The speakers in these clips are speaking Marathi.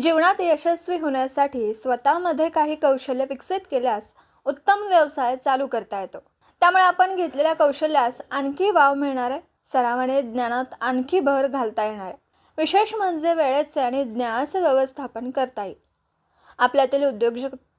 जीवनात यशस्वी होण्यासाठी स्वतःमध्ये काही कौशल्य विकसित केल्यास उत्तम व्यवसाय चालू करता येतो। त्यामुळे आपण घेतलेल्या कौशल्यास आणखी वाव मिळणार आहे, सरावाने ज्ञानात आणखी भर घालता येणार आहे। विशेष म्हणजे वेळेचे आणि ज्ञानाचे व्यवस्थापन करता येईल।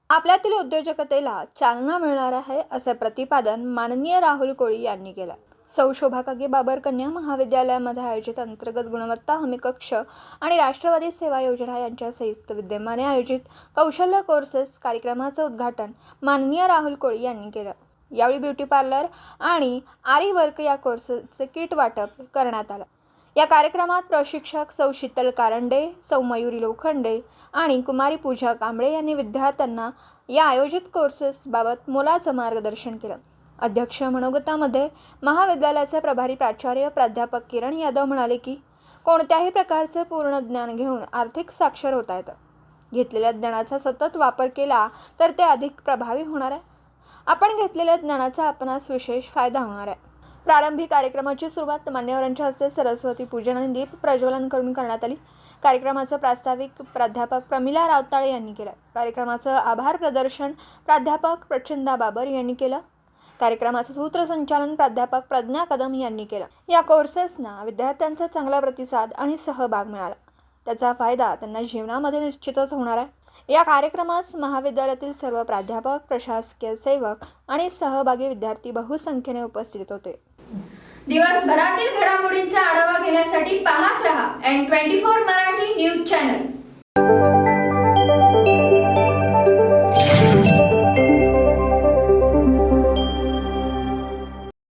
आपल्यातील उद्योजकतेला चालना मिळणार आहे, असे प्रतिपादन माननीय राहुल कोळी यांनी केलं। सौ शोभा कागे बाबर कन्या महाविद्यालयामध्ये आयोजित अंतर्गत गुणवत्ता हमी कक्ष आणि राष्ट्रवादी सेवा योजना यांच्या संयुक्त विद्यमाने आयोजित कौशल्य कोर्सेस कार्यक्रमाचे उद्घाटन माननीय राहुल कोळी यांनी केलं। यावेळी ब्युटी पार्लर आणि आरी वर्क या कोर्सेसचे किट वाटप करण्यात आलं। या कार्यक्रमात प्रशिक्षक सौ शीतल कारंडे, सौ मयुरी लोखंडे आणि कुमारी पूजा कांबळे यांनी विद्यार्थ्यांना या आयोजित कोर्सेसबाबत मोलाचं मार्गदर्शन केलं। अध्यक्ष मनोगतामध्ये महाविद्यालयाचे प्रभारी प्राचार्य प्राध्यापक किरण यादव म्हणाले की कोणत्याही प्रकारचे पूर्ण ज्ञान घेऊन आर्थिक साक्षर होता येतं। घेतलेल्या ज्ञानाचा सतत वापर केला तर ते अधिक प्रभावी होणार आहे। आपण घेतलेल्या ज्ञानाचा आपणास विशेष फायदा होणार आहे। प्रारंभी कार्यक्रमाची सुरुवात मान्यवरांच्या हस्ते सरस्वती पूजन आणि दीप प्रज्वलन करून करण्यात आली। कार्यक्रमाचं प्रास्ताविक प्राध्यापक प्रमिला रावताळे यांनी केलं। कार्यक्रमाचं आभार प्रदर्शन प्राध्यापक प्रचंदा बाबर यांनी केलं। कार्यक्रमाचं सूत्रसंचालन प्राध्यापक प्रज्ञा कदम यांनी केलं। या कोर्सेसना विद्यार्थ्यांचा चांगला प्रतिसाद आणि सहभाग मिळाला, त्याचा फायदा त्यांना जीवनामध्ये निश्चितच होणार आहे। या कार्यक्रमास महाविद्यालयातील सर्व प्राध्यापक, प्रशासकीय सेवक आणि सहभागी विद्यार्थी बहुसंख्येने उपस्थित होते। दिवसभरातील घडामोडींचा आढावा घेण्यासाठी पाहत रहा N24 मराठी न्यूज चॅनल।